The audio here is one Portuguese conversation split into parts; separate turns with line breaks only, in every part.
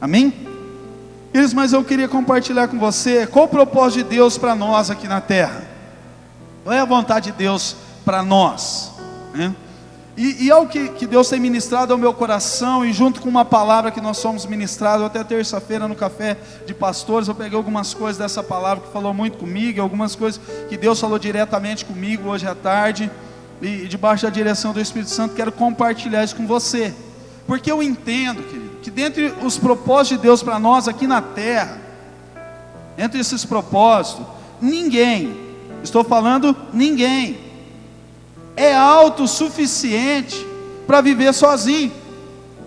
Amém? Queridos, mas eu queria compartilhar com você qual o propósito de Deus para nós aqui na terra. Qual é a vontade de Deus para nós, né? E algo que Deus tem ministrado ao meu coração, e junto com uma palavra que nós somos ministrados, até terça-feira no café de pastores, eu peguei algumas coisas dessa palavra que falou muito comigo, algumas coisas que Deus falou diretamente comigo hoje à tarde, e debaixo da direção do Espírito Santo, quero compartilhar isso com você, porque eu entendo, querido, que dentre os propósitos de Deus para nós aqui na terra, entre esses propósitos, ninguém, estou falando ninguém, é autossuficiente para viver sozinho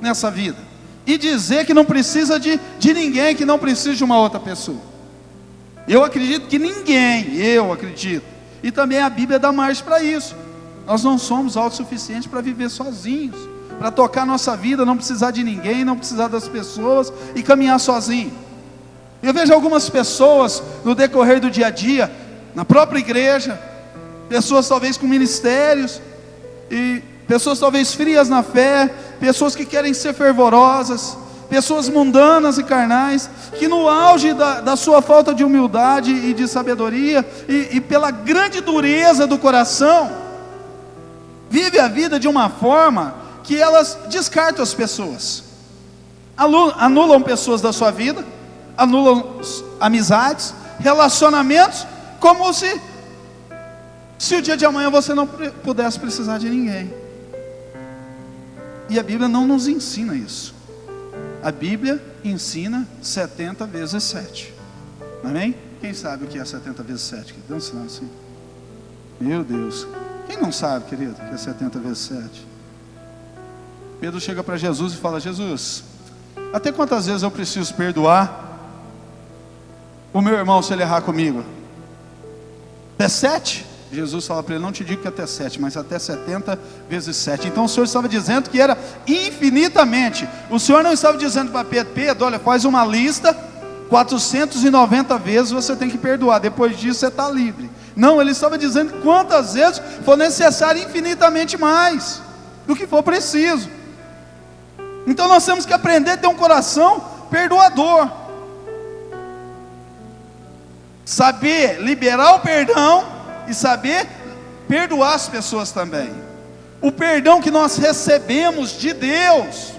nessa vida, e dizer que não precisa de ninguém, que não precisa de uma outra pessoa. Eu acredito que ninguém, e também a Bíblia dá margem para isso. Nós não somos autossuficientes para viver sozinhos, para tocar nossa vida, não precisar de ninguém, não precisar das pessoas e caminhar sozinho. Eu vejo algumas pessoas no decorrer do dia a dia, na própria igreja, pessoas talvez com ministérios, e pessoas talvez frias na fé, pessoas que querem ser fervorosas, pessoas mundanas e carnais, que no auge da sua falta de humildade e de sabedoria, e pela grande dureza do coração, vive a vida de uma forma que elas descartam as pessoas, anulam pessoas da sua vida, anulam amizades, relacionamentos, como se o dia de amanhã você não pudesse precisar de ninguém. E a Bíblia não nos ensina isso. A Bíblia ensina 70 vezes 7. Amém? Quem sabe o que é 70 vezes 7? Dê um sinal assim. Meu Deus. Quem não sabe, querido, que é 70 vezes 7? Pedro chega para Jesus e fala: Jesus, até quantas vezes eu preciso perdoar o meu irmão se ele errar comigo? Até 7? Jesus fala para ele: não te digo que até 7, mas até 70 vezes 7. Então o Senhor estava dizendo que era infinitamente. O Senhor não estava dizendo para Pedro: Pedro, olha, faz uma lista, 490 vezes você tem que perdoar, depois disso você está livre. Não, ele estava dizendo quantas vezes for necessário, infinitamente mais do que for preciso. Então nós temos que aprender a ter um coração perdoador, saber liberar o perdão e saber perdoar as pessoas também. O perdão que nós recebemos de Deus,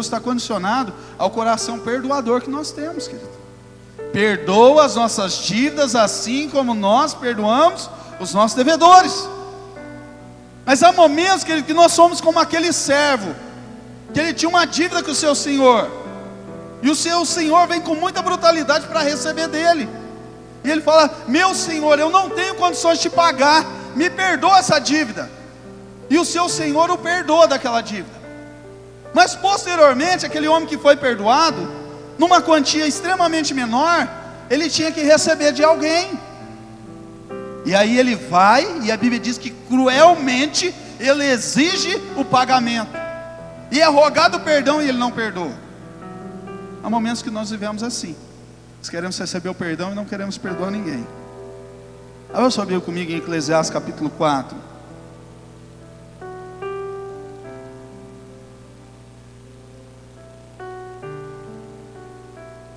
está condicionado ao coração perdoador que nós temos, querido. Perdoa as nossas dívidas, assim como nós perdoamos os nossos devedores. Mas há momentos, querido, que nós somos como aquele servo, que ele tinha uma dívida com o seu senhor, e o seu senhor vem com muita brutalidade para receber dele. E ele fala: meu senhor, eu não tenho condições de te pagar, me perdoa essa dívida. E o seu senhor o perdoa daquela dívida. Mas posteriormente, aquele homem que foi perdoado, numa quantia extremamente menor, ele tinha que receber de alguém. E aí ele vai, e a Bíblia diz que cruelmente ele exige o pagamento, e é rogado perdão e ele não perdoa. Há momentos que nós vivemos assim. Nós queremos receber o perdão e não queremos perdoar ninguém. Abra sua Bíblia comigo em Eclesiastes capítulo 4.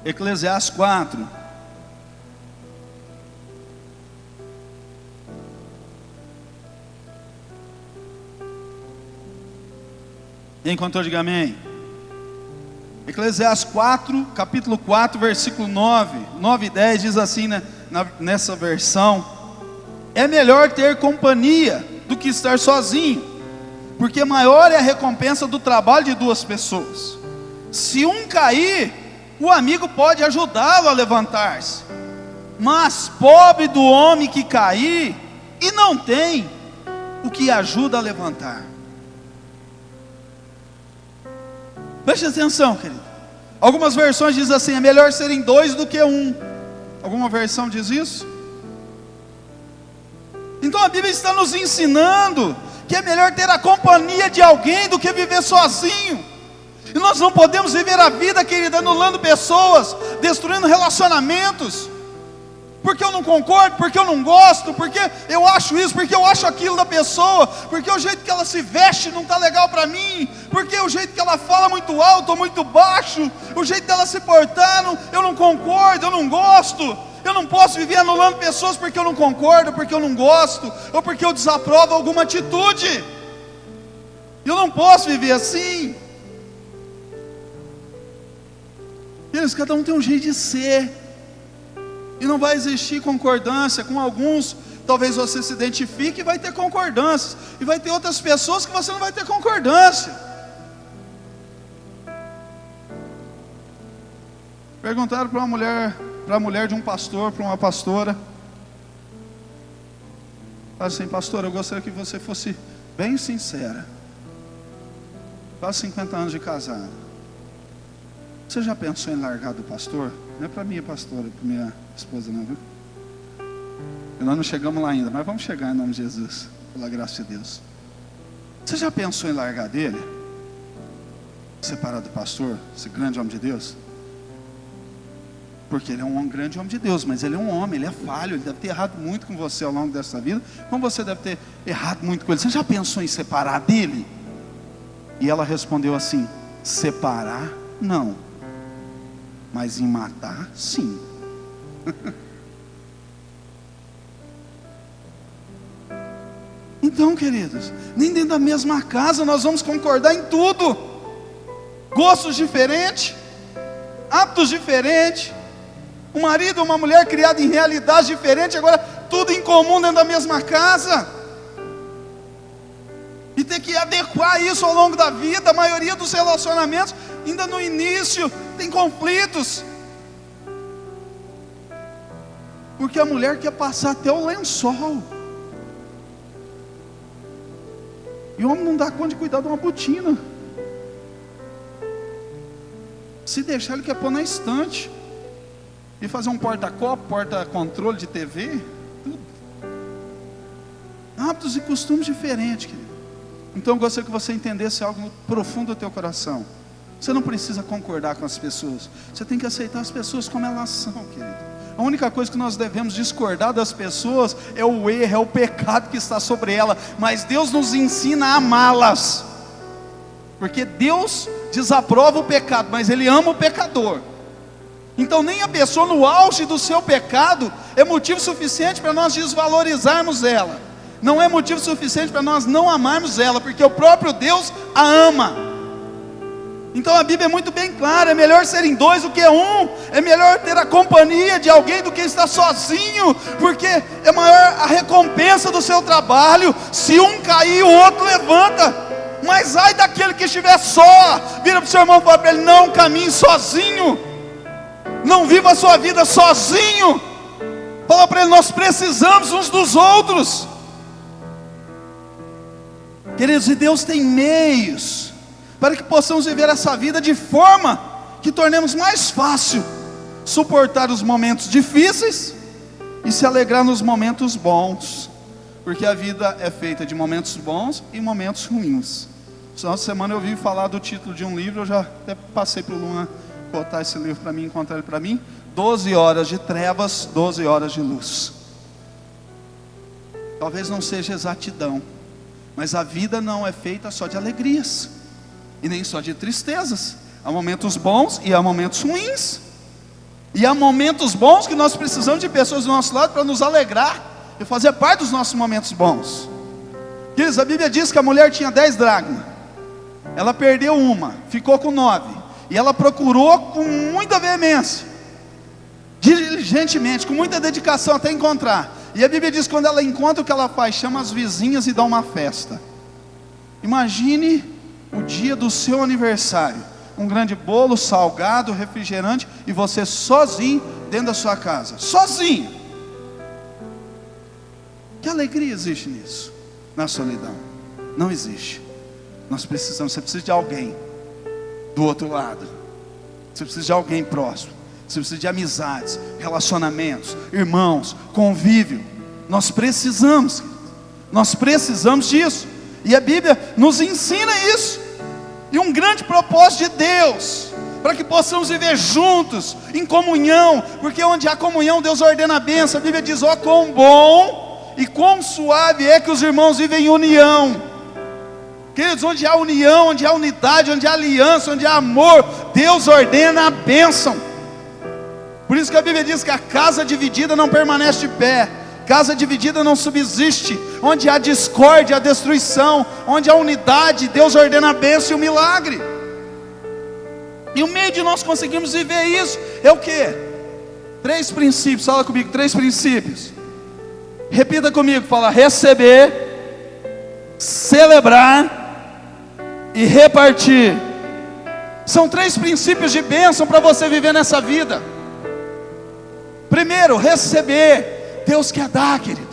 Eclesiastes 4. Enquanto eu digo amém. Eclesiastes 4, capítulo 4, versículo 9 e 10 diz assim, né, nessa versão: é melhor ter companhia do que estar sozinho, porque maior é a recompensa do trabalho de duas pessoas. Se um cair, o amigo pode ajudá-lo a levantar-se, mas pobre do homem que cair e não tem o que ajuda a levantar. Preste atenção, querido. Algumas versões dizem assim: é melhor serem dois do que um. Alguma versão diz isso? Então a Bíblia está nos ensinando que é melhor ter a companhia de alguém do que viver sozinho. E nós não podemos viver a vida, querida, anulando pessoas, destruindo relacionamentos, porque eu não concordo, porque eu não gosto, porque eu acho isso, porque eu acho aquilo da pessoa, porque o jeito que ela se veste não está legal para mim, porque o jeito que ela fala muito alto ou muito baixo, o jeito dela se portar, eu não concordo, eu não gosto. Eu não posso viver anulando pessoas porque eu não concordo, porque eu não gosto, ou porque eu desaprovo alguma atitude. Eu não posso viver assim. Eles, cada um tem um jeito de ser, e não vai existir concordância. Com alguns talvez você se identifique e vai ter concordâncias, e vai ter outras pessoas que você não vai ter concordância. Perguntaram para a mulher de um pastor, para uma pastora, falaram assim: pastor, eu gostaria que você fosse bem sincera, quase 50 anos de casado, você já pensou em largar do pastor? Não é para minha pastora, para minha esposa não, viu? Nós não chegamos lá ainda, mas vamos chegar em nome de Jesus, pela graça de Deus. Você já pensou em largar dele? Separar do pastor, esse grande homem de Deus? Porque ele é um grande homem de Deus, mas ele é um homem, ele é falho, ele deve ter errado muito com você ao longo dessa vida, como você deve ter errado muito com ele. Você já pensou em separar dele? E ela respondeu assim: separar, não, mas em matar, sim. Então, queridos, nem dentro da mesma casa nós vamos concordar em tudo. Gostos diferentes, hábitos diferentes, um marido e uma mulher criados em realidades diferentes, agora tudo em comum dentro da mesma casa, e ter que adequar isso ao longo da vida. A maioria dos relacionamentos, ainda no início, tem conflitos, porque a mulher quer passar até o lençol, e o homem não dá conta de cuidar de uma botina. Se deixar, ele quer pôr na estante e fazer um porta-copo, porta-controle de TV, tudo. Hábitos e costumes diferentes, querido. Então eu gostaria que você entendesse algo no profundo do teu coração. Você não precisa concordar com as pessoas, você tem que aceitar as pessoas como elas são, querido. A única coisa que nós devemos discordar das pessoas é o erro, é o pecado que está sobre ela. Mas Deus nos ensina a amá-las, porque Deus desaprova o pecado, mas Ele ama o pecador. Então nem a pessoa no auge do seu pecado é motivo suficiente para nós desvalorizarmos ela. Não é motivo suficiente para nós não amarmos ela, porque o próprio Deus a ama. Então a Bíblia é muito bem clara: é melhor serem dois do que um, é melhor ter a companhia de alguém do que estar sozinho, porque é maior a recompensa do seu trabalho. Se um cair, o outro levanta. Mas ai daquele que estiver só. Vira para o seu irmão e fala para ele: não caminhe sozinho, não viva a sua vida sozinho. Fala para ele: nós precisamos uns dos outros. Queridos, e Deus tem meios para que possamos viver essa vida de forma que tornemos mais fácil suportar os momentos difíceis e se alegrar nos momentos bons, porque a vida é feita de momentos bons e momentos ruins. Essa semana eu ouvi falar do título de um livro, eu já até passei para o Luan botar esse livro para mim, encontrar ele para mim: 12 horas de trevas, 12 horas de luz. Talvez não seja exatidão, mas a vida não é feita só de alegrias, e nem só de tristezas. Há momentos bons e há momentos ruins, e há momentos bons que nós precisamos de pessoas do nosso lado para nos alegrar e fazer parte dos nossos momentos bons. Queridos, a Bíblia diz que a mulher tinha 10 dracmas, ela perdeu uma, ficou com 9, e ela procurou com muita veemência, diligentemente, com muita dedicação até encontrar. E a Bíblia diz que quando ela encontra, o que ela faz? Chama as vizinhas e dá uma festa. Imagine o dia do seu aniversário, um grande bolo, salgado, refrigerante, e você sozinho dentro da sua casa, sozinho. Que alegria existe nisso? Na solidão não existe. Nós precisamos, você precisa de alguém do outro lado, você precisa de alguém próximo, você precisa de amizades, relacionamentos, irmãos, convívio. Nós precisamos disso, e a Bíblia nos ensina isso. E um grande propósito de Deus para que possamos viver juntos, em comunhão, porque onde há comunhão, Deus ordena a bênção. A Bíblia diz: ó, quão bom e quão suave é que os irmãos vivem em união. Queridos, onde há união, onde há unidade, onde há aliança, onde há amor, Deus ordena a bênção. Por isso que a Bíblia diz que a casa dividida não permanece de pé, casa dividida não subsiste. Onde há discórdia, há destruição. Onde há unidade, Deus ordena a bênção e o milagre. E o meio de nós conseguirmos viver isso é o quê? 3 princípios, fala comigo, 3 princípios. Repita comigo, fala: receber, celebrar e repartir. São 3 princípios de bênção para você viver nessa vida. Primeiro, receber. Deus quer dar, querido.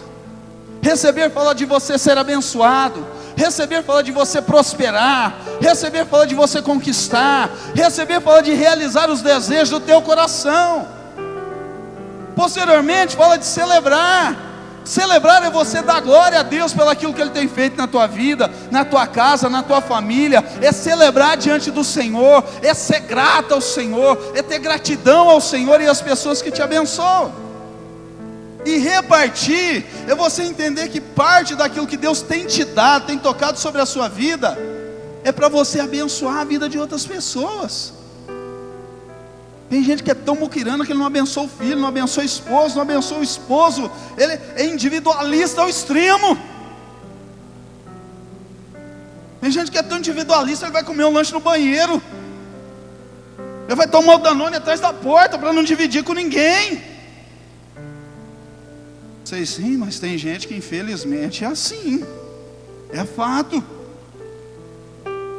Receber fala de você ser abençoado. Receber fala de você prosperar. Receber fala de você conquistar. Receber fala de realizar os desejos do teu coração. Posteriormente fala de celebrar. Celebrar é você dar glória a Deus pelo aquilo que Ele tem feito na tua vida, na tua casa, na tua família. É celebrar diante do Senhor, é ser grato ao Senhor, é ter gratidão ao Senhor e às pessoas que te abençoam. E repartir é você entender que parte daquilo que Deus tem te dado, tem tocado sobre a sua vida, é para você abençoar a vida de outras pessoas. Tem gente que é tão muquirana que ele não abençoa o filho, não abençoa o esposo, não abençoa o esposo. Ele é individualista ao extremo. Tem gente que é tão individualista, ele vai comer um lanche no banheiro. Ele vai tomar o Danone atrás da porta para não dividir com ninguém. Sei sim, mas tem gente que infelizmente é assim. É fato.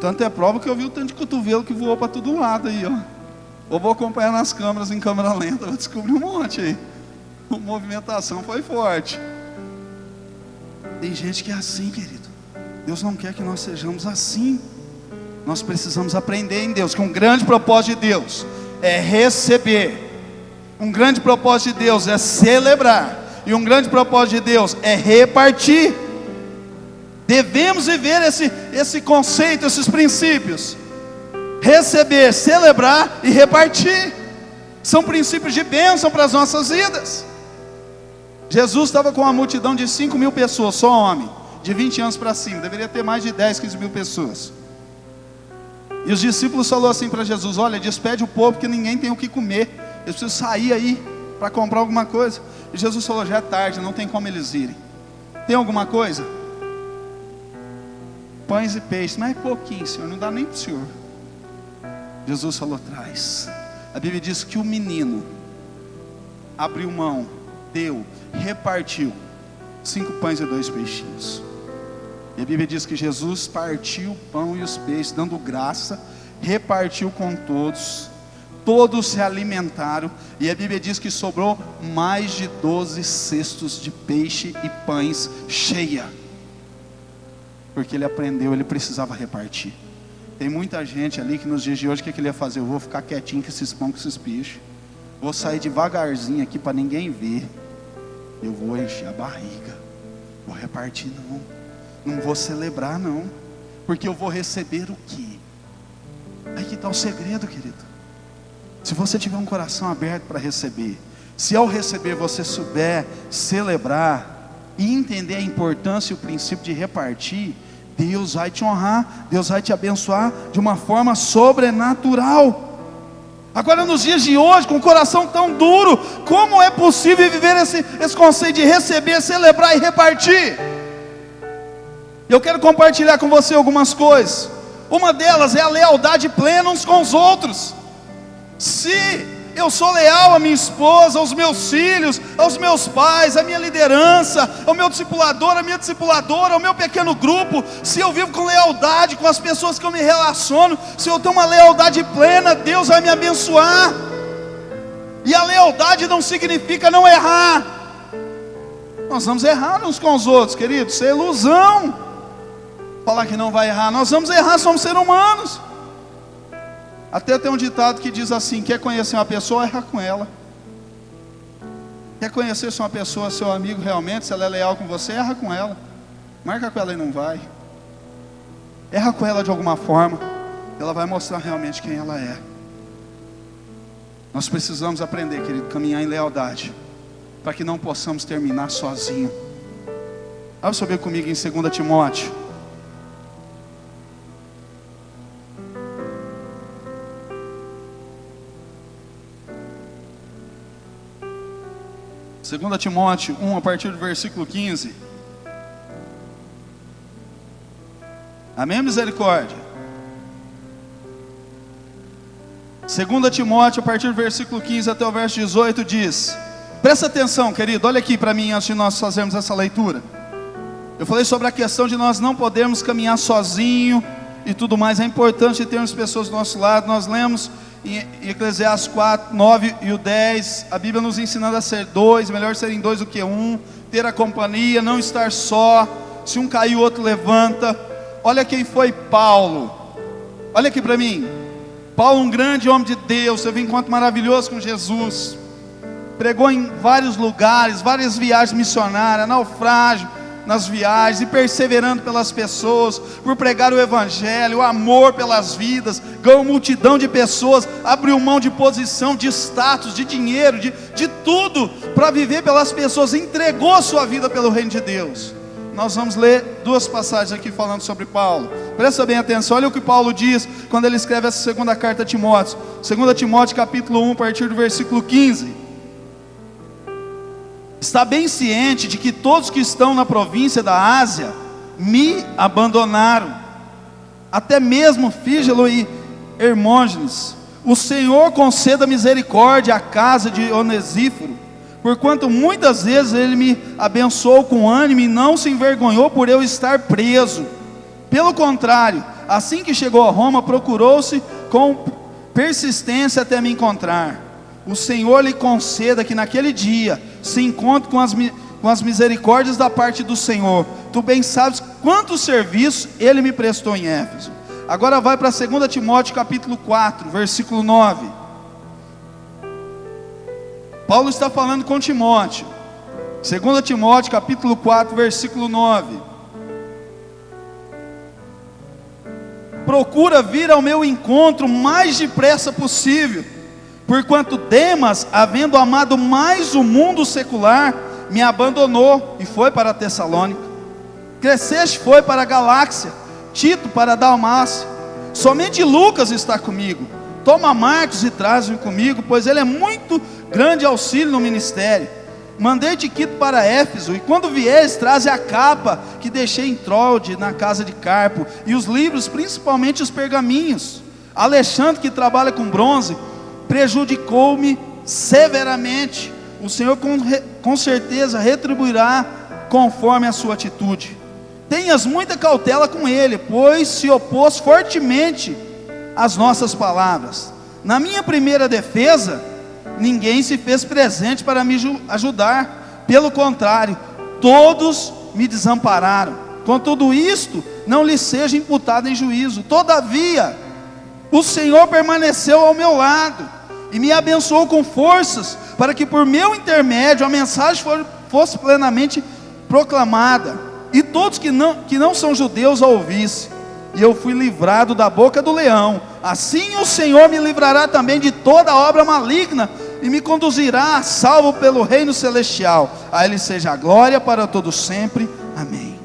Tanto é prova que eu vi o tanto de cotovelo que voou para todo lado aí, ó. Ou vou acompanhar nas câmeras em câmera lenta, vou descobrir um monte aí. A movimentação foi forte. Tem gente que é assim, querido. Deus não quer que nós sejamos assim. Nós precisamos aprender em Deus que um grande propósito de Deus é receber. Um grande propósito de Deus é celebrar. E um grande propósito de Deus é repartir. Devemos viver esse conceito, esses princípios. Receber, celebrar e repartir. São princípios de bênção para as nossas vidas. Jesus estava com uma multidão de 5.000 pessoas, só homem, de 20 anos para cima. Deveria ter mais de 10, 15 mil pessoas. E os discípulos falaram assim para Jesus: olha, despede o povo que ninguém tem o que comer. Eles precisam sair aí para comprar alguma coisa. E Jesus falou: já é tarde, não tem como eles irem. Tem alguma coisa? Pães e peixes, mas é pouquinho, Senhor, não dá nem para o Senhor. Jesus falou: traz. A Bíblia diz que o menino abriu mão, deu, repartiu 5 pães e 2 peixinhos. E a Bíblia diz que Jesus partiu o pão e os peixes, dando graça, repartiu com todos. Todos se alimentaram. E a Bíblia diz que sobrou mais de 12 cestos de peixe e pães cheia. Porque ele aprendeu, ele precisava repartir. Tem muita gente ali que nos dias de hoje, o que ele ia fazer? Eu vou ficar quietinho com esses pão, com esses peixes. Vou sair devagarzinho aqui para ninguém ver. Eu vou encher a barriga. Vou repartir não. Não vou celebrar não. Porque eu vou receber o quê? Aí que está o segredo, querido. Se você tiver um coração aberto para receber, se ao receber você souber celebrar e entender a importância e o princípio de repartir, Deus vai te honrar, Deus vai te abençoar de uma forma sobrenatural. Agora nos dias de hoje, com o coração tão duro, como é possível viver esse conceito de receber, celebrar e repartir? Eu quero compartilhar com você algumas coisas. Uma delas é a lealdade plena uns com os outros. Se eu sou leal à minha esposa, aos meus filhos, aos meus pais, à minha liderança, ao meu discipulador, à minha discipuladora, ao meu pequeno grupo, se eu vivo com lealdade com as pessoas que eu me relaciono, se eu tenho uma lealdade plena, Deus vai me abençoar. E a lealdade não significa não errar. Nós vamos errar uns com os outros, queridos, isso é ilusão. Falar que não vai errar, nós vamos errar, somos seres humanos. Até tem um ditado que diz assim: quer conhecer uma pessoa, erra com ela. Quer conhecer se uma pessoa é seu amigo realmente, se ela é leal com você, erra com ela. Marca com ela e não vai. Erra com ela de alguma forma, ela vai mostrar realmente quem ela é. Nós precisamos aprender, querido, caminhar em lealdade, para que não possamos terminar sozinho. Abra sua Bíblia comigo em 2 Timóteo. Segunda Timóteo 1, a partir do versículo 15. Amém, misericórdia? 2 Timóteo, a partir do versículo 15 até o verso 18 diz: presta atenção, querido, olha aqui para mim antes de nós fazermos essa leitura. Eu falei sobre a questão de nós não podermos caminhar sozinho e tudo mais. É importante termos pessoas do nosso lado. Nós lemos em Eclesiastes 4, 9 e o 10, a Bíblia nos ensinando a ser dois, melhor serem dois do que um, ter a companhia, não estar só, se um cair o outro levanta. Olha quem foi Paulo, olha aqui para mim. Paulo, um grande homem de Deus, teve um encontro maravilhoso com Jesus, pregou em vários lugares, várias viagens missionárias, naufrágio nas viagens, e perseverando pelas pessoas, por pregar o Evangelho, o amor pelas vidas, ganhou multidão de pessoas, abriu mão de posição, de status, de dinheiro, de tudo, para viver pelas pessoas, entregou a sua vida pelo reino de Deus. Nós vamos ler duas passagens aqui falando sobre Paulo. Presta bem atenção, olha o que Paulo diz quando ele escreve essa segunda carta a Timóteo. 2 Timóteo capítulo 1, a partir do versículo 15. Está bem ciente de que todos que estão na província da Ásia me abandonaram, até mesmo Fígelo e Hermógenes. O Senhor conceda misericórdia à casa de Onesíforo, porquanto muitas vezes ele me abençoou com ânimo e não se envergonhou por eu estar preso. Pelo contrário, assim que chegou a Roma, procurou-se com persistência até me encontrar. O Senhor lhe conceda que naquele dia se encontre com as misericórdias da parte do Senhor. Tu bem sabes quanto serviço ele me prestou em Éfeso. Agora vai para 2 Timóteo capítulo 4, versículo 9. Paulo está falando com Timóteo. 2 Timóteo capítulo 4, versículo 9. Procura vir ao meu encontro o mais depressa possível, porquanto Demas, havendo amado mais o mundo secular, me abandonou e foi para Tessalônica. Cresceste foi para a Galáxia, Tito para a Dalmácia. Somente Lucas está comigo. Toma Marcos e traz-o comigo, pois ele é muito grande auxílio no ministério. Mandei Tiquito para Éfeso, e quando vieres, traze a capa que deixei em Troade, na casa de Carpo, e os livros, principalmente os pergaminhos. Alexandre, que trabalha com bronze, prejudicou-me severamente. O Senhor com certeza retribuirá conforme a sua atitude. Tenhas muita cautela com ele, pois se opôs fortemente às nossas palavras. Na minha primeira defesa, ninguém se fez presente para me ajudar. Pelo contrário, todos me desampararam. Com tudo isto, não lhe seja imputado em juízo. Todavia, o Senhor permaneceu ao meu lado e me abençoou com forças, para que por meu intermédio a mensagem fosse plenamente proclamada, e todos que não são judeus a ouvissem. E eu fui livrado da boca do leão. Assim o Senhor me livrará também de toda obra maligna, e me conduzirá salvo pelo reino celestial. A Ele seja a glória para todos sempre. Amém.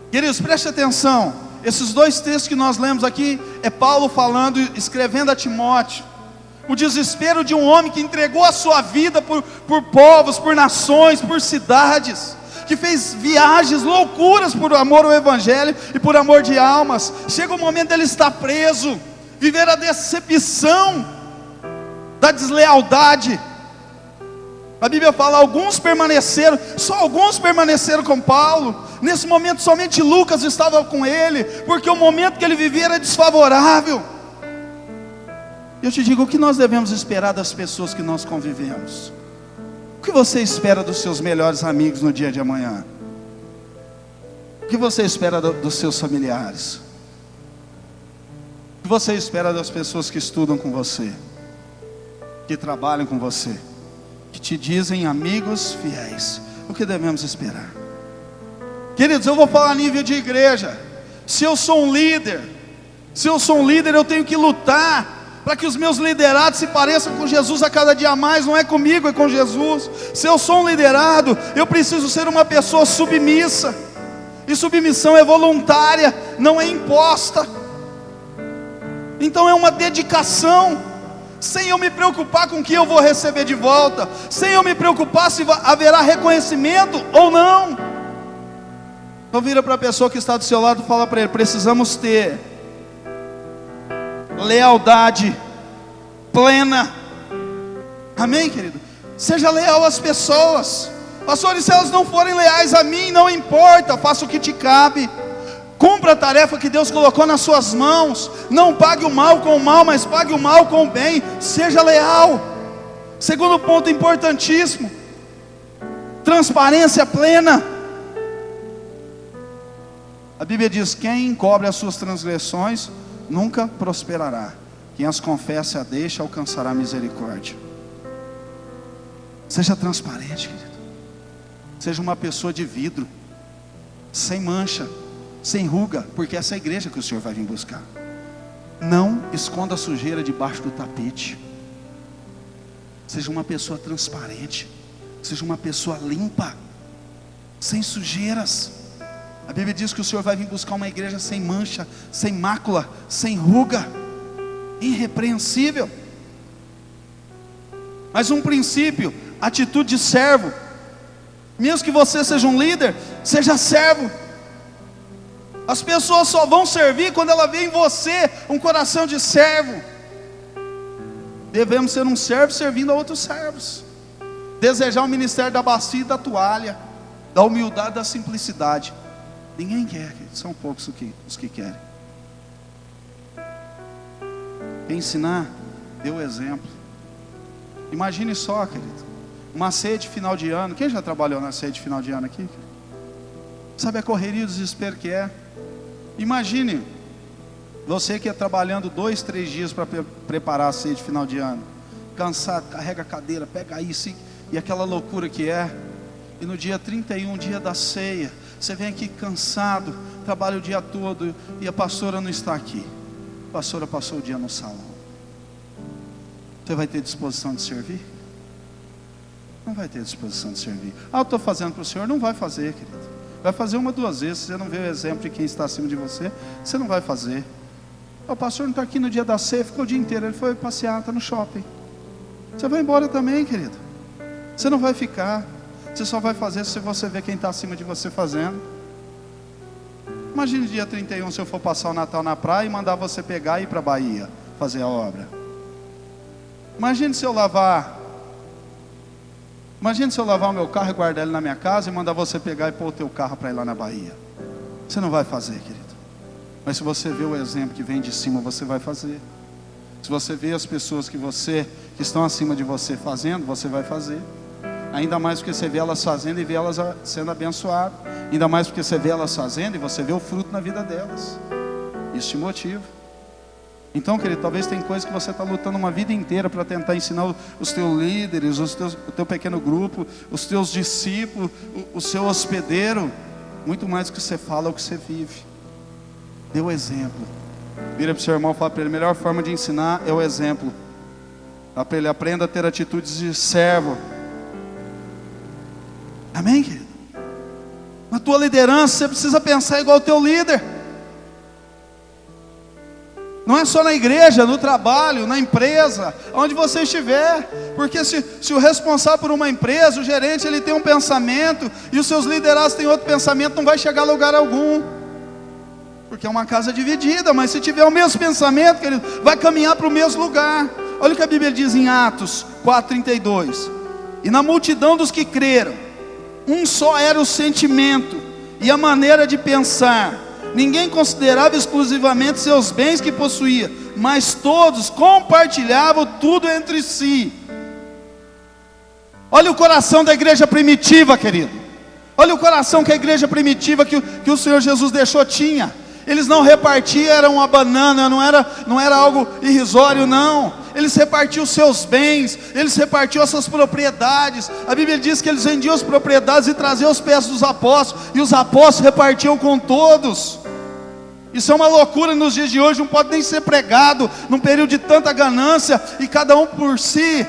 Queridos, preste atenção. Esses dois textos que nós lemos aqui é Paulo falando, escrevendo a Timóteo, o desespero de um homem que entregou a sua vida por povos, por nações, por cidades, que fez viagens, loucuras por amor ao Evangelho e por amor de almas. Chega o momento dele estar preso, viver a decepção da deslealdade. A Bíblia fala, só alguns permaneceram com Paulo. Nesse momento somente Lucas estava com ele, porque o momento que ele vivia era desfavorável. Eu te digo, o que nós devemos esperar das pessoas que nós convivemos? O que você espera dos seus melhores amigos no dia de amanhã? O que você espera dos seus familiares? O que você espera das pessoas que estudam com você, que trabalham com você, que te dizem amigos fiéis? O que devemos esperar? Queridos, eu vou falar a nível de igreja. Se eu sou um líder, eu tenho que lutar para que os meus liderados se pareçam com Jesus a cada dia mais. Não é comigo, é com Jesus. Se eu sou um liderado, eu preciso ser uma pessoa submissa, e submissão é voluntária, não é imposta. Então é uma dedicação, sem eu me preocupar com o que eu vou receber de volta, sem eu me preocupar se haverá reconhecimento ou não. Então vira para a pessoa que está do seu lado e fala para ele: precisamos ter lealdade plena. Amém, querido? Seja leal às pessoas. Pastor, e se elas não forem leais a mim? Não importa, faça o que te cabe. Cumpra a tarefa que Deus colocou nas suas mãos. Não pague o mal com o mal, mas pague o mal com o bem. Seja leal. Segundo ponto importantíssimo: transparência plena. A Bíblia diz: quem encobre as suas transgressões nunca prosperará, quem as confessa e a deixa alcançará misericórdia. Seja transparente, querido. Seja uma pessoa de vidro, sem mancha, sem ruga, porque essa é a igreja que o Senhor vai vir buscar. Não esconda a sujeira debaixo do tapete. Seja uma pessoa transparente, seja uma pessoa limpa, sem sujeiras. A Bíblia diz que o Senhor vai vir buscar uma igreja sem mancha, sem mácula, sem ruga, irrepreensível. Mas um princípio: atitude de servo. Mesmo que você seja um líder, seja servo. As pessoas só vão servir quando ela vê em você um coração de servo. Devemos ser um servo servindo a outros servos. Desejar o ministério da bacia e da toalha, da humildade e da simplicidade. Ninguém quer, são poucos os que querem. Ensinar, dê o exemplo. Imagine só, querido, uma ceia de final de ano. Quem já trabalhou na ceia de final de ano aqui? Sabe a correria e o desespero que é? Imagine você que é trabalhando 2, 3 dias para preparar a ceia de final de ano, cansado, carrega a cadeira, pega isso e aquela loucura que é. E no dia 31, dia da ceia, você vem aqui cansado, trabalha o dia todo e a pastora não está aqui. A pastora passou o dia no salão. Você vai ter disposição de servir? Não vai ter disposição de servir. Eu estou fazendo para o Senhor. Não vai fazer, querido. Vai fazer 1, 2 vezes. Se você não vê o exemplo de quem está acima de você, você não vai fazer. O pastor não está aqui no dia da ceia, ficou o dia inteiro. Ele foi passear, está no shopping. Você vai embora também, querido. Você não vai ficar. Você só vai fazer se você ver quem está acima de você fazendo. Imagine dia 31, se eu for passar o Natal na praia e mandar você pegar e ir para a Bahia fazer a obra. Imagine se eu lavar o meu carro e guardar ele na minha casa e mandar você pegar e pôr o teu carro para ir lá na Bahia. Você não vai fazer, querido. Mas se você vê o exemplo que vem de cima, você vai fazer. Se você vê as pessoas que estão acima de você fazendo, você vai fazer. Ainda mais porque você vê elas fazendo e vê elas sendo abençoadas. Ainda mais porque você vê elas fazendo e você vê o fruto na vida delas. Isso te motiva. Então, querido, talvez tem coisa que você está lutando uma vida inteira para tentar ensinar os teus líderes, o teu pequeno grupo, os teus discípulos, o seu hospedeiro. Muito mais do que você fala, é o que você vive. Dê o exemplo. Vira para o seu irmão e fala para ele: a melhor forma de ensinar é o exemplo. Fala para ele: aprenda a ter atitudes de servo. Amém, querido? Na tua liderança, você precisa pensar igual o teu líder. Não é só na igreja, no trabalho, na empresa, onde você estiver. Porque se o responsável por uma empresa, o gerente, ele tem um pensamento, e os seus liderados têm outro pensamento, não vai chegar a lugar algum. Porque é uma casa dividida. Mas se tiver o mesmo pensamento, querido, vai caminhar para o mesmo lugar. Olha o que a Bíblia diz em Atos 4:32. E na multidão dos que creram, um só era o sentimento e a maneira de pensar. Ninguém considerava exclusivamente seus bens que possuía, mas todos compartilhavam tudo entre si. Olha o coração da igreja primitiva, querido. Olha o coração que a igreja primitiva que o Senhor Jesus deixou tinha. Eles não repartiam, era uma banana, não era algo irrisório, não. Eles repartiam os seus bens, eles repartiam as suas propriedades. A Bíblia diz que eles vendiam as propriedades e traziam aos pés dos apóstolos, e os apóstolos repartiam com todos. Isso é uma loucura nos dias de hoje, não pode nem ser pregado num período de tanta ganância e cada um por si.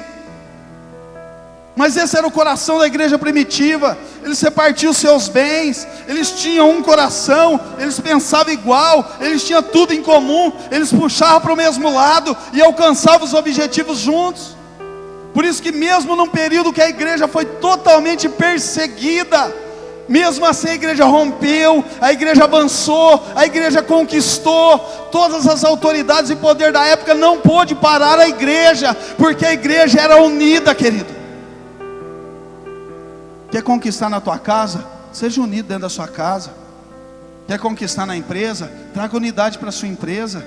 Mas esse era o coração da igreja primitiva. Eles repartiam seus bens, eles tinham um coração, eles pensavam igual, eles tinham tudo em comum, eles puxavam para o mesmo lado e alcançavam os objetivos juntos. Por isso que mesmo num período que a igreja foi totalmente perseguida, mesmo assim a igreja rompeu, a igreja avançou, a igreja conquistou. Todas as autoridades e poder da época não pôde parar a igreja, porque a igreja era unida, querido. Quer conquistar na tua casa? Seja unido dentro da sua casa. Quer conquistar na empresa? Traga unidade para a sua empresa.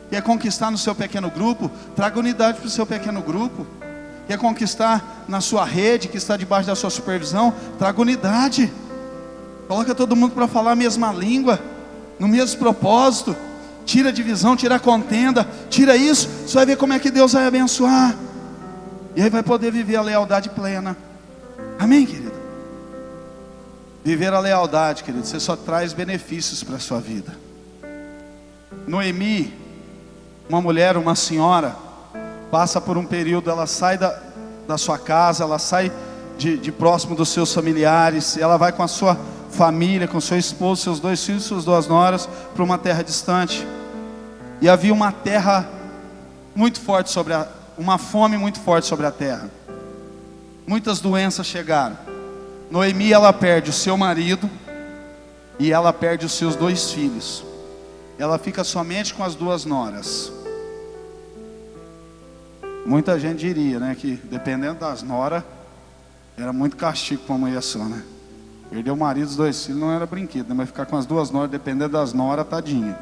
Quer conquistar no seu pequeno grupo? Traga unidade para o seu pequeno grupo. Quer conquistar na sua rede, que está debaixo da sua supervisão? Traga unidade. Coloca todo mundo para falar a mesma língua, no mesmo propósito. Tira a divisão, tira a contenda, tira isso. Você vai ver como é que Deus vai abençoar. E aí vai poder viver a lealdade plena. Amém, querido? Viver a lealdade, querido, você só traz benefícios para a sua vida. Noemi, uma mulher, uma senhora, passa por um período, ela sai da sua casa, ela sai de próximo dos seus familiares, ela vai com a sua família, com seu esposo, seus 2 filhos, suas 2 noras, para uma terra distante. E havia uma terra muito forte uma fome muito forte sobre a terra. Muitas doenças chegaram. Noemi, ela perde o seu marido e ela perde os seus 2 filhos. Ela fica somente com as 2 noras. Muita gente diria, né, que dependendo das noras, era muito castigo para uma mulher só, né? Perder o marido e os 2 filhos não era brinquedo, né? Mas ficar com as 2 noras, dependendo das noras, tadinha.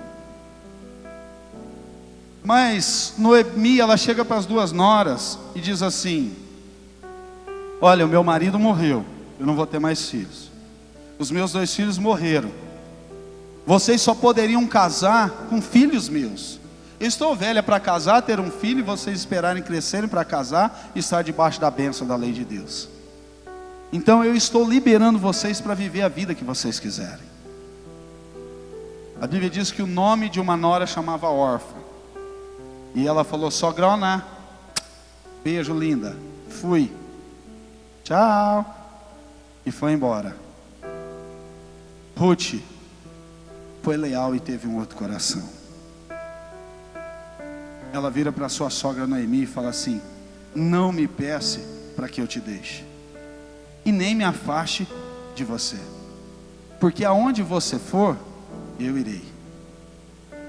Mas Noemi, ela chega para as 2 noras e diz assim: olha, o meu marido morreu, eu não vou ter mais filhos. Os meus 2 filhos morreram. Vocês só poderiam casar com filhos meus. Eu estou velha para casar, ter um filho, e vocês esperarem crescerem para casar e estar debaixo da bênção da lei de Deus. Então eu estou liberando vocês para viver a vida que vocês quiserem. A Bíblia diz que o nome de uma nora chamava Orfa. E ela falou: sogrona, beijo linda, fui, tchau, e foi embora. Ruth foi leal e teve um outro coração. Ela vira para sua sogra Noemi e fala assim: não me peça para que eu te deixe, e nem me afaste de você, porque aonde você for, eu irei.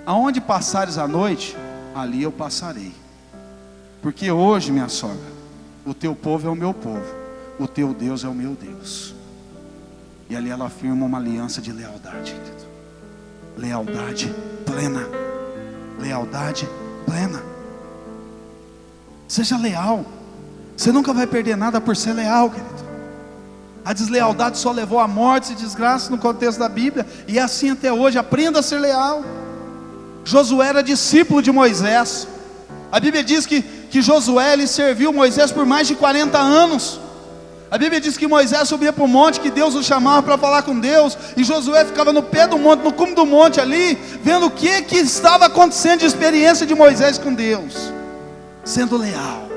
Aonde passares a noite, ali eu passarei. Porque hoje, minha sogra, o teu povo é o meu povo, o teu Deus é o meu Deus. E ali ela afirma uma aliança de lealdade, querido. Lealdade plena. Lealdade plena. Seja leal. Você nunca vai perder nada por ser leal, querido. A deslealdade só levou a morte e desgraça no contexto da Bíblia, e é assim até hoje. Aprenda a ser leal. Josué era discípulo de Moisés. A Bíblia diz que Josué, ele serviu Moisés por mais de 40 anos. A Bíblia diz que Moisés subia para o monte, que Deus o chamava para falar com Deus, e Josué ficava no pé do monte, no cume do monte ali, vendo o que estava acontecendo de experiência de Moisés com Deus, sendo leal.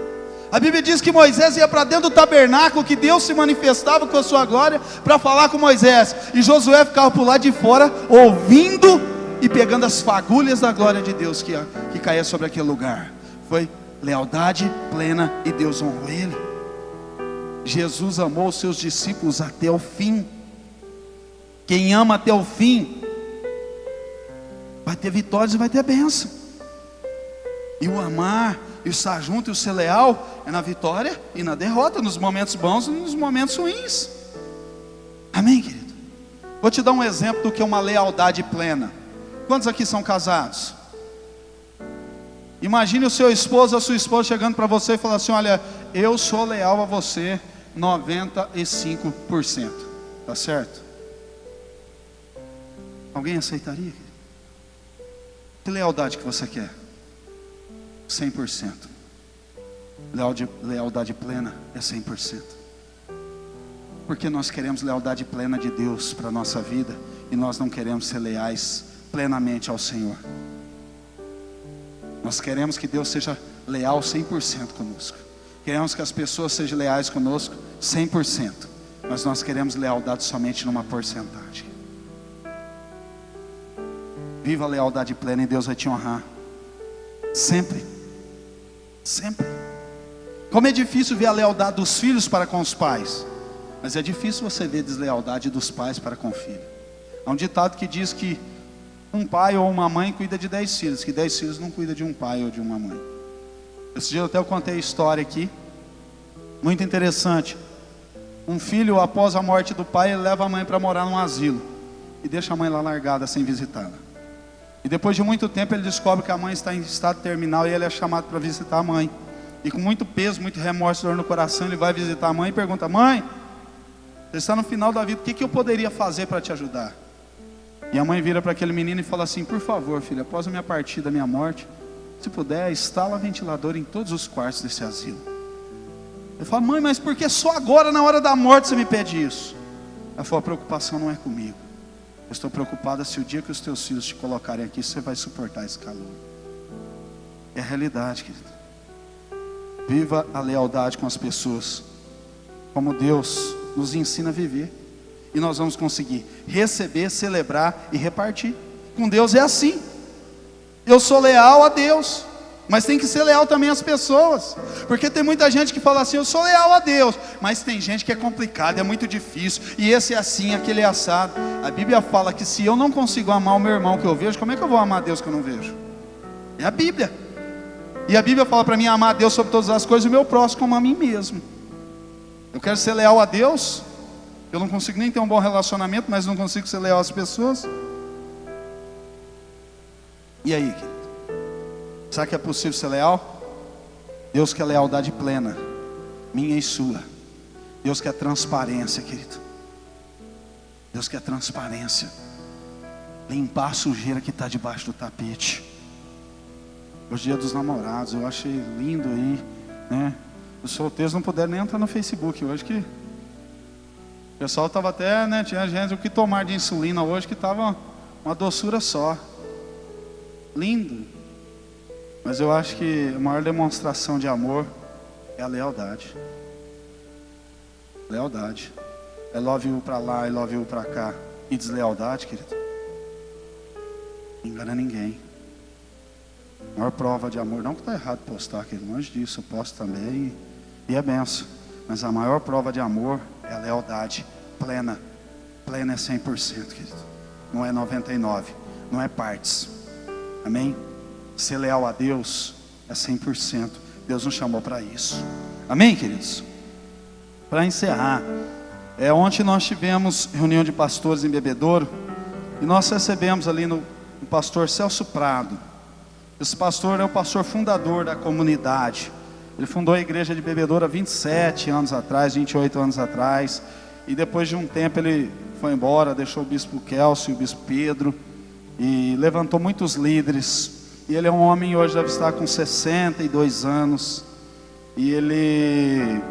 A Bíblia diz que Moisés ia para dentro do tabernáculo, que Deus se manifestava com a sua glória para falar com Moisés, e Josué ficava por lá de fora, ouvindo e pegando as fagulhas da glória de Deus que caía sobre aquele lugar. Foi lealdade plena, e Deus honrou ele. Jesus amou os seus discípulos até o fim. Quem ama até o fim vai ter vitórias e vai ter bênção. E o amar, e o estar junto, e o ser leal é na vitória e na derrota, nos momentos bons e nos momentos ruins. Amém, querido? Vou te dar um exemplo do que é uma lealdade plena. Quantos aqui são casados? Imagine o seu esposo, a sua esposa chegando para você e falando assim: olha, eu sou leal a você 95%, tá certo? Alguém aceitaria? Que lealdade que você quer? 100%. Lealdade plena é 100%. Porque nós queremos lealdade plena de Deus para a nossa vida, e nós não queremos ser leais plenamente ao Senhor. Nós queremos que Deus seja leal 100% conosco. Queremos que as pessoas sejam leais conosco 100%. Mas nós queremos lealdade somente numa porcentagem. Viva a lealdade plena e Deus vai te honrar. Sempre. Sempre. Como é difícil ver a lealdade dos filhos para com os pais. Mas é difícil você ver a deslealdade dos pais para com o filho. Há um ditado que diz que um pai ou uma mãe cuida de 10 filhos, que 10 filhos não cuida de um pai ou de uma mãe. Esse dia até eu contei a história aqui, muito interessante. Um filho, após a morte do pai, ele leva a mãe para morar num asilo e deixa a mãe lá largada sem visitá-la. E depois de muito tempo ele descobre que a mãe está em estado terminal e ele é chamado para visitar a mãe. E com muito peso, muito remorso, dor no coração, ele vai visitar a mãe e pergunta: mãe, você está no final da vida, o que eu poderia fazer para te ajudar? E a mãe vira para aquele menino e fala assim: por favor, filho, após a minha partida, a minha morte, se puder, instala ventilador em todos os quartos desse asilo. Ele fala: mãe, mas por que só agora, na hora da morte, você me pede isso? Ela falou: a preocupação não é comigo. Eu estou preocupada se o dia que os teus filhos te colocarem aqui, você vai suportar esse calor. É a realidade, querido. Viva a lealdade com as pessoas, como Deus nos ensina a viver. E nós vamos conseguir receber, celebrar e repartir. Com Deus é assim. Eu sou leal a Deus, mas tem que ser leal também às pessoas. Porque tem muita gente que fala assim: eu sou leal a Deus. Mas tem gente que é complicado, é muito difícil. E esse é assim, aquele é assado. A Bíblia fala que se eu não consigo amar o meu irmão que eu vejo, como é que eu vou amar Deus que eu não vejo? É a Bíblia. E a Bíblia fala para mim amar a Deus sobre todas as coisas e o meu próximo como a mim mesmo. Eu quero ser leal a Deus. Eu não consigo nem ter um bom relacionamento, mas não consigo ser leal às pessoas. E aí, querido? Será que é possível ser leal? Deus quer lealdade plena, minha e sua. Deus quer transparência, querido. Deus quer transparência. Limpar a sujeira que está debaixo do tapete. Hoje é dia dos namorados, eu achei lindo aí, né? Os solteiros não puderam nem entrar no Facebook hoje, que o pessoal estava até, né? Tinha gente o que tomar de insulina hoje, que estava uma doçura só. Lindo. Mas eu acho que a maior demonstração de amor é a lealdade. Lealdade. É love you para lá, é love you para cá. E deslealdade, querido, não engana ninguém. A maior prova de amor, não que está errado postar, querido, longe disso, eu posto também e é benção. Mas a maior prova de amor é a lealdade plena. Plena é 100%, querido. Não é 99%, não é partes. Amém? Ser leal a Deus é 100%. Deus nos chamou para isso. Amém, queridos? Para encerrar, ontem nós tivemos reunião de pastores em Bebedouro. E nós recebemos ali no pastor Celso Prado. Esse pastor é o pastor fundador da comunidade. Ele fundou a igreja de Bebedouro há 27 anos atrás, 28 anos atrás. E depois de um tempo ele foi embora, deixou o bispo Kelsey, o bispo Pedro. E levantou muitos líderes. E ele é um homem, hoje deve estar com 62 anos. E ele,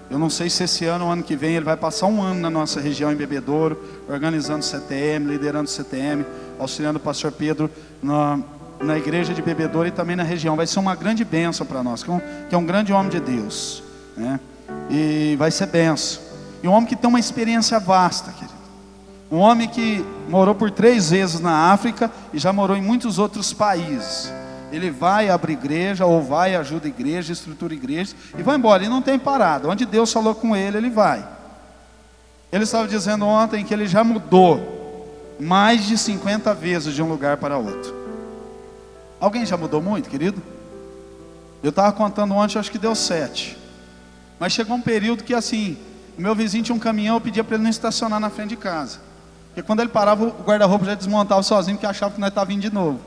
eu não sei se esse ano ou ano que vem, ele vai passar um ano na nossa região em Bebedouro, organizando CTM, liderando CTM, auxiliando o pastor Pedro na igreja de Bebedouro e também na região. Vai ser uma grande bênção para nós, que é um grande homem de Deus, né? E vai ser bênção. E um homem que tem uma experiência vasta, querido. Um homem que morou por 3 vezes na África e já morou em muitos outros países. Ele vai abrir igreja, ou vai, ajuda igreja, estrutura igreja e vai embora, e não tem parada. Onde Deus falou com ele, ele vai. Ele estava dizendo ontem que ele já mudou mais de 50 vezes de um lugar para outro. Alguém já mudou muito, querido? Eu estava contando ontem, acho que deu 7. Mas chegou um período que assim, o meu vizinho tinha um caminhão, eu pedia para ele não estacionar na frente de casa. Porque quando ele parava, o guarda-roupa já desmontava sozinho, porque achava que nós estávamos vindo de novo.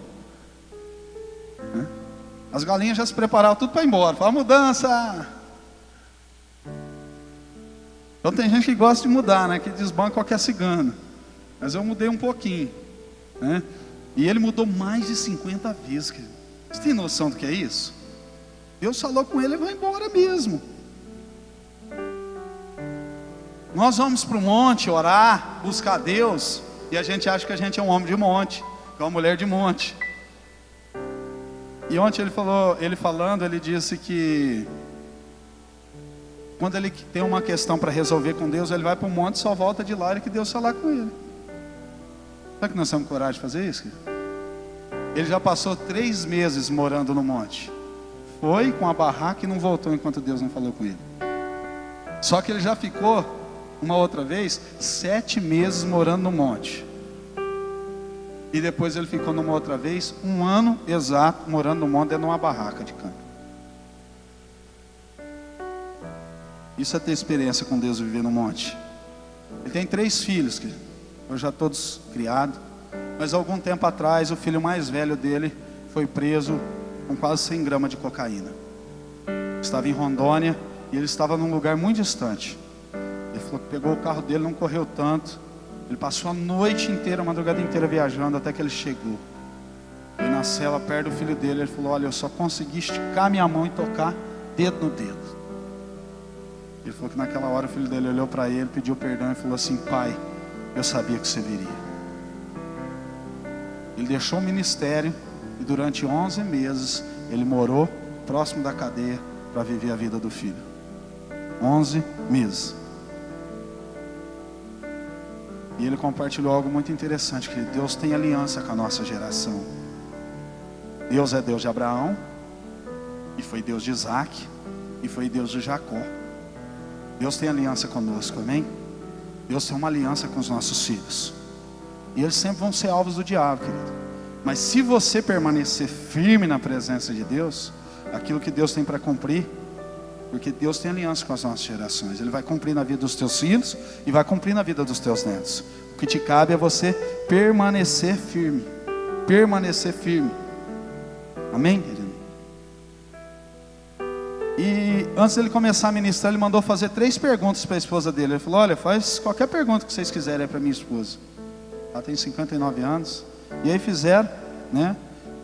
As galinhas já se preparavam tudo para ir embora. Fala, mudança. Então tem gente que gosta de mudar, né? Que desbanca qualquer cigano. Mas eu mudei um pouquinho, né? E ele mudou mais de 50 vezes, querido. Você tem noção do que é isso? Deus falou com ele e vai embora mesmo. Nós vamos para o monte orar, buscar Deus, e a gente acha que a gente é um homem de monte, com a mulher de monte. E ontem ele disse que quando ele tem uma questão para resolver com Deus, ele vai para o monte e só volta de lá e que Deus falar com ele. Será que nós temos coragem de fazer isso? Ele já passou 3 meses morando no monte. Foi com a barraca e não voltou enquanto Deus não falou com ele. Só que ele já ficou, uma outra vez, 7 meses morando no monte. E depois ele ficou numa outra vez, 1 ano exato, morando no monte, dentro de uma barraca de campo. Isso é ter experiência com Deus e viver no monte. Ele tem 3 filhos, hoje já todos criados. Mas algum tempo atrás, o filho mais velho dele foi preso com quase 100 gramas de cocaína. Estava em Rondônia e ele estava num lugar muito distante. Ele falou que pegou o carro dele, não correu tanto. Ele passou a noite inteira, a madrugada inteira viajando até que ele chegou. E na cela, perto do filho dele, ele falou: olha, eu só consegui esticar minha mão e tocar dedo no dedo. Ele falou que naquela hora o filho dele olhou para ele, pediu perdão e falou assim: pai, eu sabia que você viria. Ele deixou o ministério e durante 11 meses ele morou próximo da cadeia para viver a vida do filho. 11 meses. E ele compartilhou algo muito interessante, que Deus tem aliança com a nossa geração. Deus é Deus de Abraão, e foi Deus de Isaac, e foi Deus de Jacó. Deus tem aliança conosco, amém? Deus tem uma aliança com os nossos filhos. E eles sempre vão ser alvos do diabo, querido. Mas se você permanecer firme na presença de Deus, aquilo que Deus tem para cumprir, porque Deus tem aliança com as nossas gerações, Ele vai cumprir na vida dos teus filhos e vai cumprir na vida dos teus netos. O que te cabe é você permanecer firme. Permanecer firme. Amém, querido? E antes dele começar a ministrar, ele mandou fazer 3 perguntas para a esposa dele. Ele falou: olha, faz qualquer pergunta que vocês quiserem para minha esposa. Ela tem 59 anos. E aí fizeram, né?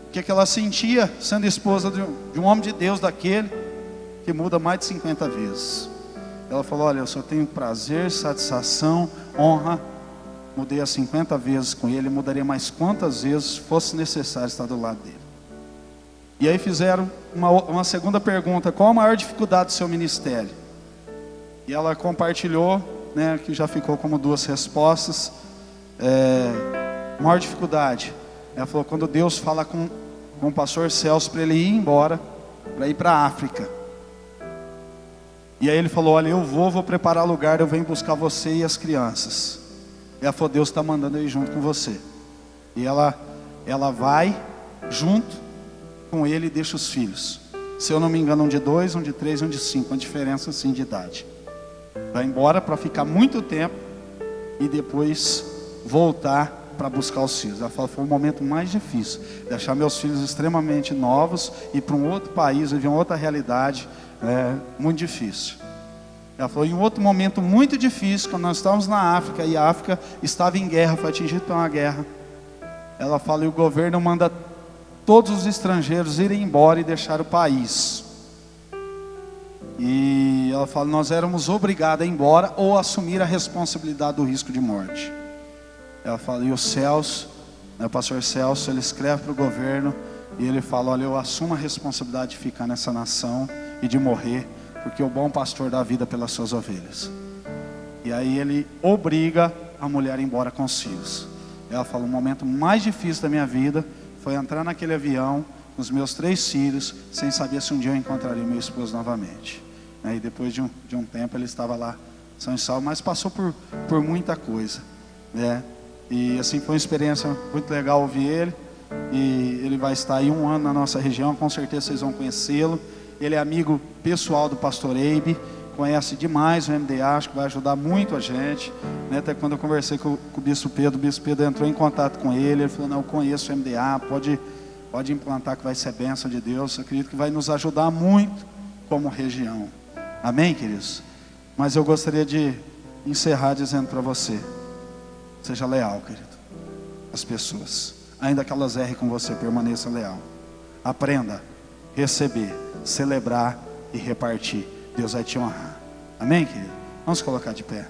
O que ela sentia sendo esposa de um homem de Deus daquele que muda mais de 50 vezes. Ela falou: olha, eu só tenho prazer, satisfação, honra. Mudei a 50 vezes com ele, mudaria mais quantas vezes fosse necessário estar do lado dele. E aí fizeram uma segunda pergunta: qual a maior dificuldade do seu ministério? E ela compartilhou, né, que já ficou como 2 respostas. Maior dificuldade, ela falou: quando Deus fala com o pastor Celso para ele ir embora, para ir para a África. E aí ele falou: olha, eu vou preparar lugar, eu venho buscar você e as crianças. E ela falou: Deus está mandando eu ir junto com você. E ela vai junto com ele e deixa os filhos. Se eu não me engano, um de 2, um de 3, um de 5, uma diferença assim de idade. Vai embora para ficar muito tempo e depois voltar para buscar os filhos. Ela falou: foi o momento mais difícil, deixar meus filhos extremamente novos e para um outro país, viver uma outra realidade, muito difícil. Ela falou: em um outro momento muito difícil, quando nós estávamos na África, e a África estava em guerra, foi atingida por uma guerra. Ela fala: e o governo manda todos os estrangeiros irem embora e deixar o país. E ela fala: nós éramos obrigados a ir embora ou assumir a responsabilidade do risco de morte. Ela fala: e o Celso, o pastor Celso, ele escreve para o governo e ele fala: olha, eu assumo a responsabilidade de ficar nessa nação e de morrer, porque o bom pastor dá vida pelas suas ovelhas. E aí ele obriga a mulher a ir embora com os filhos. Ela fala: o momento mais difícil da minha vida foi entrar naquele avião com os meus 3 filhos, sem saber se um dia eu encontraria meu esposo novamente. E depois de um tempo ele estava lá, são e salvo, mas passou por muita coisa, né? E assim, foi uma experiência muito legal ouvir ele. E ele vai estar aí 1 ano na nossa região, com certeza vocês vão conhecê-lo. Ele é amigo pessoal do pastor Eibe, conhece demais o MDA, acho que vai ajudar muito a gente, né? Até quando eu conversei com o bispo Pedro entrou em contato com ele falou: não, eu conheço o MDA, pode implantar que vai ser bênção de Deus. Eu acredito que vai nos ajudar muito como região. Amém, queridos? Mas eu gostaria de encerrar dizendo para você: seja leal, querido. As pessoas, ainda que elas errem com você, permaneça leal. Aprenda a receber, celebrar e repartir. Deus vai te honrar. Amém, querido? Vamos colocar de pé.